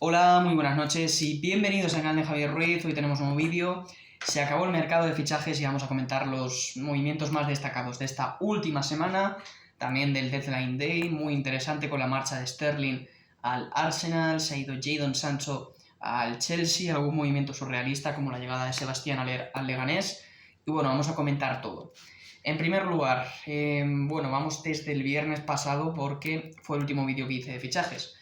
Hola, muy buenas noches y bienvenidos al canal de Javier Ruiz. Hoy tenemos un nuevo vídeo. Se acabó el mercado de fichajes y vamos a comentar los movimientos más destacados de esta última semana, también del Deadline Day, muy interesante con la marcha de Sterling al Arsenal, se ha ido Jadon Sancho al Chelsea, algún movimiento surrealista como la llegada de Sebastián Haller al Leganés, y bueno, vamos a comentar todo. En primer lugar, vamos desde el viernes pasado porque fue el último vídeo que hice de fichajes.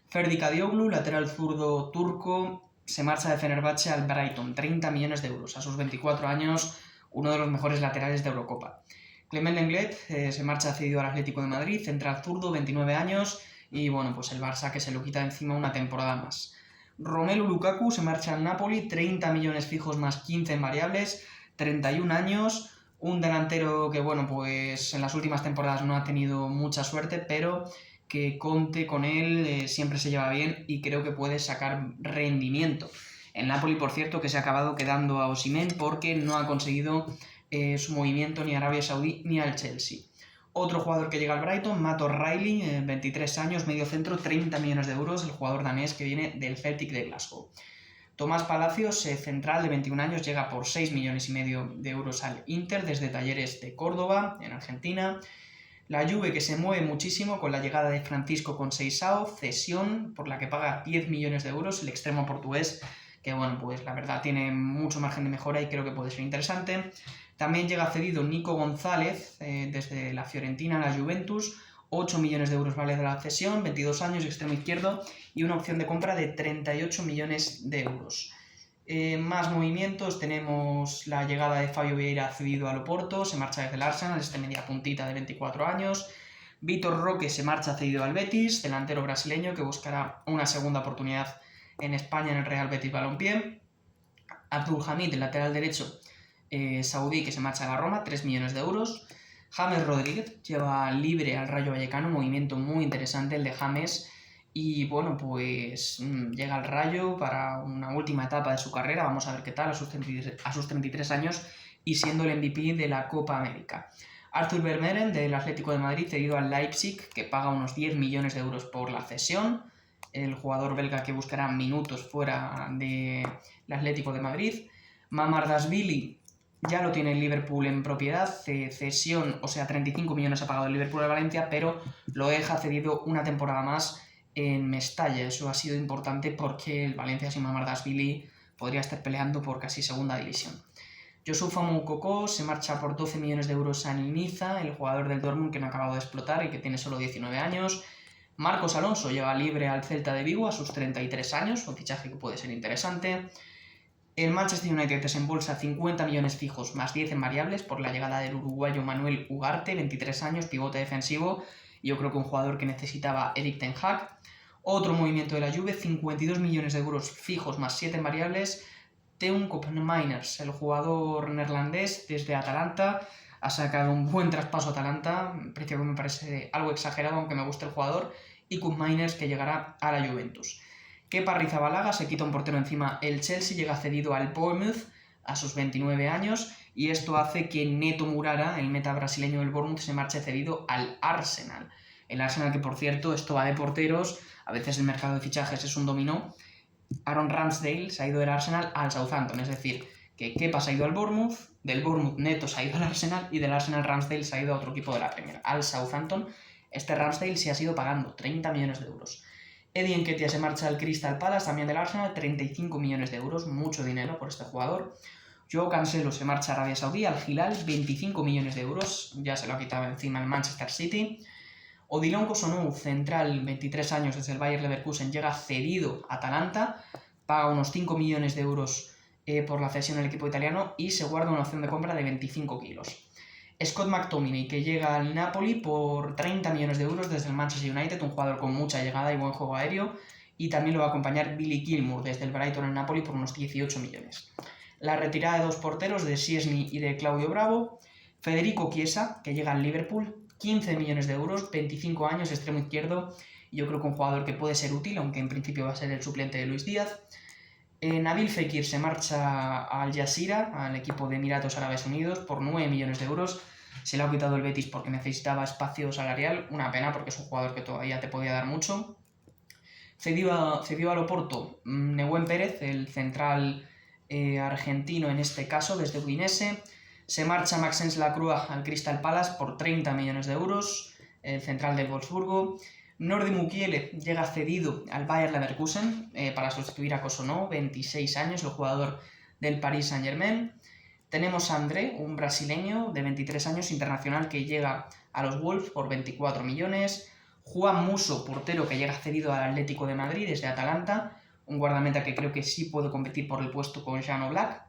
Ferdi Kadioglu, lateral zurdo turco, se marcha de Fenerbahce al Brighton, 30 millones de euros. A sus 24 años, uno de los mejores laterales de Eurocopa. Clement Lenglet se marcha cedido al Atlético de Madrid, central zurdo, 29 años, y bueno, pues el Barça que se lo quita encima una temporada más. Romelu Lukaku se marcha al Napoli, 30 millones fijos más 15 en variables, 31 años, un delantero que bueno, pues en las últimas temporadas no ha tenido mucha suerte, pero que Conte con él siempre se lleva bien y creo que puede sacar rendimiento. El Napoli, por cierto, que se ha acabado quedando a Osimhen porque no ha conseguido su movimiento ni a Arabia Saudí ni al Chelsea. Otro jugador que llega al Brighton, Matt O'Reilly, 23 años, medio centro, 30 millones de euros, el jugador danés que viene del Celtic de Glasgow. Tomás Palacios, central de 21 años, llega por 6 millones y medio de euros al Inter desde Talleres de Córdoba, en Argentina. La Juve que se mueve muchísimo con la llegada de Francisco Conceição, cesión por la que paga 10 millones de euros, el extremo portugués, que bueno, pues la verdad tiene mucho margen de mejora y creo que puede ser interesante. También llega cedido Nico González desde la Fiorentina a la Juventus, 8 millones de euros vale de la cesión, 22 años, extremo izquierdo, y una opción de compra de 38 millones de euros. Más movimientos, tenemos la llegada de Fabio Vieira cedido al Oporto, se marcha desde el Arsenal, media puntita de 24 años. Vitor Roque se marcha cedido al Betis, delantero brasileño que buscará una segunda oportunidad en España en el Real Betis Balompié. Abdul Hamid, el lateral derecho saudí, que se marcha a la Roma, 3 millones de euros. James Rodríguez lleva libre al Rayo Vallecano, un movimiento muy interesante el de James. Y bueno, pues llega al Rayo para una última etapa de su carrera, vamos a ver qué tal a sus 33 años y siendo el MVP de la Copa América. Arthur Vermeeren del Atlético de Madrid cedido al Leipzig, que paga unos 10 millones de euros por la cesión. El jugador belga que buscará minutos fuera del Atlético de Madrid. Mamardashvili ya lo tiene el Liverpool en propiedad, cesión, o sea, 35 millones ha pagado el Liverpool de Valencia, pero lo deja cedido una temporada más en Mestalla. Eso ha sido importante porque el Valencia sin Mamardashvili podría estar peleando por casi segunda división. Youssoupha Moukoko se marcha por 12 millones de euros a Niza, el jugador del Dortmund que no ha acabado de explotar y que tiene solo 19 años. Marcos Alonso lleva libre al Celta de Vigo a sus 33 años, un fichaje que puede ser interesante. El Manchester United desembolsa 50 millones fijos más 10 en variables por la llegada del uruguayo Manuel Ugarte, 23 años, pivote defensivo. Yo creo que un jugador que necesitaba Erik ten Hag. Otro movimiento de la Juve, 52 millones de euros fijos más 7 en variables. Teun Koopmeiners, el jugador neerlandés desde Atalanta, ha sacado un buen traspaso a Atalanta, precio que me parece algo exagerado, aunque me gusta el jugador, y Koopmeiners que llegará a la Juventus. Kepa Arrizabalaga se quita un portero encima, el Chelsea llega cedido al Bournemouth a sus 29 años, y esto hace que Neto Murara, el meta brasileño del Bournemouth, se marche cedido al Arsenal. El Arsenal que, por cierto, esto va de porteros, a veces el mercado de fichajes es un dominó. Aaron Ramsdale se ha ido del Arsenal al Southampton, es decir, que Kepa se ha ido al Bournemouth, del Bournemouth Neto se ha ido al Arsenal y del Arsenal Ramsdale se ha ido a otro equipo de la Premier, al Southampton. Este Ramsdale se ha ido pagando 30 millones de euros. Eddie Nketiah se marcha al Crystal Palace, también del Arsenal, 35 millones de euros, mucho dinero por este jugador. Joao Cancelo se marcha a Arabia Saudí, al Hilal, 25 millones de euros, ya se lo ha quitado encima el Manchester City. Odilon Kosonou, central, 23 años, desde el Bayer Leverkusen, llega cedido a Atalanta, paga unos 5 millones de euros por la cesión del equipo italiano y se guarda una opción de compra de 25 kilos. Scott McTominay, que llega al Napoli por 30 millones de euros desde el Manchester United, un jugador con mucha llegada y buen juego aéreo, y también lo va a acompañar Billy Gilmour desde el Brighton al Napoli por unos 18 millones. La retirada de dos porteros, de Szczesny y de Claudio Bravo. Federico Chiesa, que llega al Liverpool, 15 millones de euros, 25 años, extremo izquierdo, y yo creo que un jugador que puede ser útil, aunque en principio va a ser el suplente de Luis Díaz. Nabil Fekir se marcha al Jazeera, al equipo de Emiratos Árabes Unidos, por 9 millones de euros. Se le ha quitado el Betis porque necesitaba espacio salarial, una pena porque es un jugador que todavía te podía dar mucho. cedió al Oporto Nehuen Pérez, el central argentino en este caso, desde Udinese. Se marcha Maxence Lacroix al Crystal Palace por 30 millones de euros, el central del Wolfsburgo. Nordi Mukiele llega cedido al Bayer Leverkusen para sustituir a Cossonó, 26 años, el jugador del Paris Saint-Germain. Tenemos a André, un brasileño de 23 años, internacional, que llega a los Wolves por 24 millones. Juan Musso, portero, que llega cedido al Atlético de Madrid desde Atalanta, un guardameta que creo que sí puede competir por el puesto con Jan Oblak.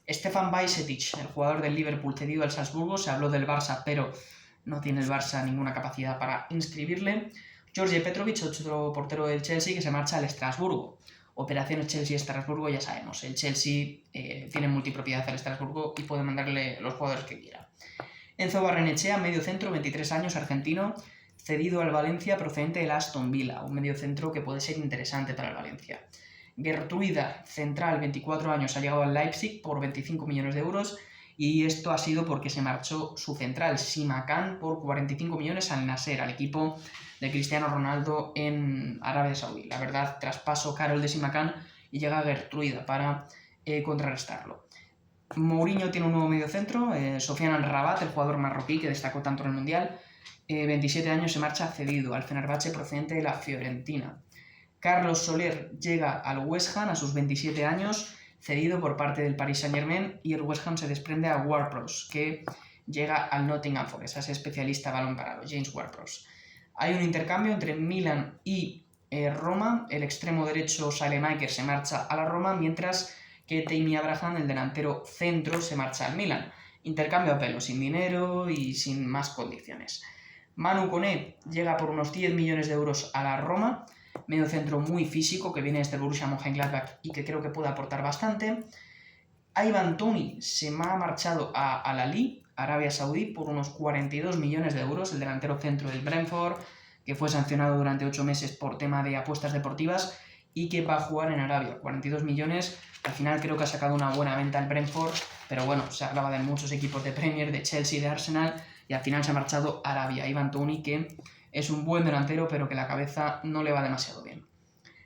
Stefan Bajcetic, el jugador del Liverpool, cedido al Salzburgo. Se habló del Barça, pero no tiene el Barça ninguna capacidad para inscribirle. George Petrovic, otro portero del Chelsea, que se marcha al Estrasburgo. Operaciones Chelsea-Estrasburgo, ya sabemos. El Chelsea tiene multipropiedad al Estrasburgo y puede mandarle los jugadores que quiera. Enzo Barrenechea, medio centro, 23 años, argentino, cedido al Valencia procedente del Aston Villa, un medio centro que puede ser interesante para el Valencia. Gertruida, central, 24 años, ha llegado al Leipzig por 25 millones de euros y esto ha sido porque se marchó su central, Simakan, por 45 millones al Nasser, al equipo de Cristiano Ronaldo en Arabia Saudí. La verdad, traspaso caro el de Simakan y llega Gertruida para contrarrestarlo. Mourinho tiene un nuevo mediocentro, Sofiane Amrabat, el jugador marroquí que destacó tanto en el Mundial, 27 años, se marcha cedido al Fenerbahce procedente de la Fiorentina. Carlos Soler llega al West Ham a sus 27 años, cedido por parte del Paris Saint-Germain, y el West Ham se desprende a Ward-Prowse, que llega al Nottingham Forest, a ese especialista balón parado, James Ward-Prowse. Hay un intercambio entre Milan y Roma. El extremo derecho Saelemaekers se marcha a la Roma, mientras que Tammy Abraham, el delantero centro, se marcha al Milan. Intercambio a pelo, sin dinero y sin más condiciones. Manu Koné llega por unos 10 millones de euros a la Roma, medio centro muy físico que viene desde el Borussia Mönchengladbach y que creo que puede aportar bastante. Ivan Toney se me ha marchado a Al-Ahly, Arabia Saudí, por unos 42 millones de euros, el delantero centro del Brentford, que fue sancionado durante 8 meses por tema de apuestas deportivas y que va a jugar en Arabia. 42 millones, al final creo que ha sacado una buena venta el Brentford, pero bueno, se hablaba de muchos equipos de Premier, de Chelsea, de Arsenal, y al final se ha marchado a Arabia. Ivan Toney, que es un buen delantero, pero que la cabeza no le va demasiado bien.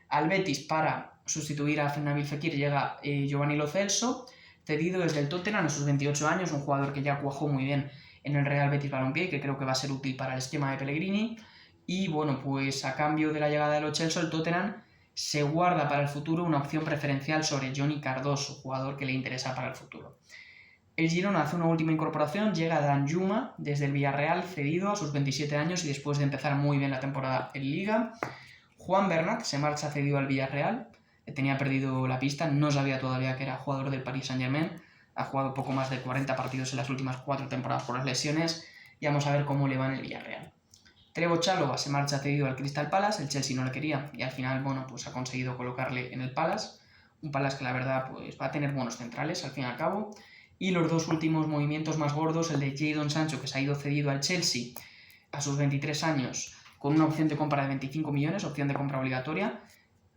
Al Betis, para sustituir a Nabil Fekir, llega Giovanni Lo Celso, cedido desde el Tottenham a sus 28 años, un jugador que ya cuajó muy bien en el Real Betis Balompié y que creo que va a ser útil para el esquema de Pellegrini. Y bueno, pues a cambio de la llegada de Lo Celso, el Tottenham se guarda para el futuro una opción preferencial sobre Johnny Cardoso, jugador que le interesa para el futuro. El Girona hace una última incorporación, llega Danjuma desde el Villarreal, cedido a sus 27 años y después de empezar muy bien la temporada en Liga. Juan Bernat se marcha cedido al Villarreal, tenía perdido la pista, no sabía todavía que era jugador del Paris Saint-Germain, ha jugado poco más de 40 partidos en las últimas 4 temporadas por las lesiones y vamos a ver cómo le va en el Villarreal. Trevo Chalobah se marcha cedido al Crystal Palace, el Chelsea no le quería y al final, bueno, pues ha conseguido colocarle en el Palace, un Palace que la verdad pues va a tener buenos centrales al fin y al cabo. Y los dos últimos movimientos más gordos, el de Jadon Sancho, que se ha ido cedido al Chelsea a sus 23 años con una opción de compra de 25 millones, opción de compra obligatoria.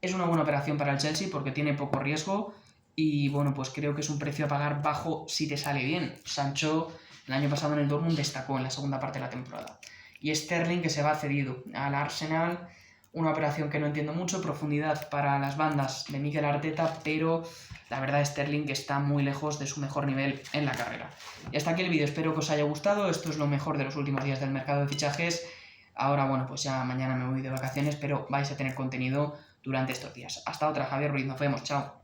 Es una buena operación para el Chelsea porque tiene poco riesgo y bueno, pues creo que es un precio a pagar bajo si te sale bien. Sancho el año pasado en el Dortmund destacó en la segunda parte de la temporada. Y Sterling, que se va cedido al Arsenal, una operación que no entiendo mucho, profundidad para las bandas de Mikel Arteta, pero la verdad Sterling que está muy lejos de su mejor nivel en la carrera. Y hasta aquí el vídeo, espero que os haya gustado, esto es lo mejor de los últimos días del mercado de fichajes. Ahora, bueno, pues ya mañana me voy de vacaciones, pero vais a tener contenido durante estos días. Hasta otra, Javier Ruiz, nos vemos, chao.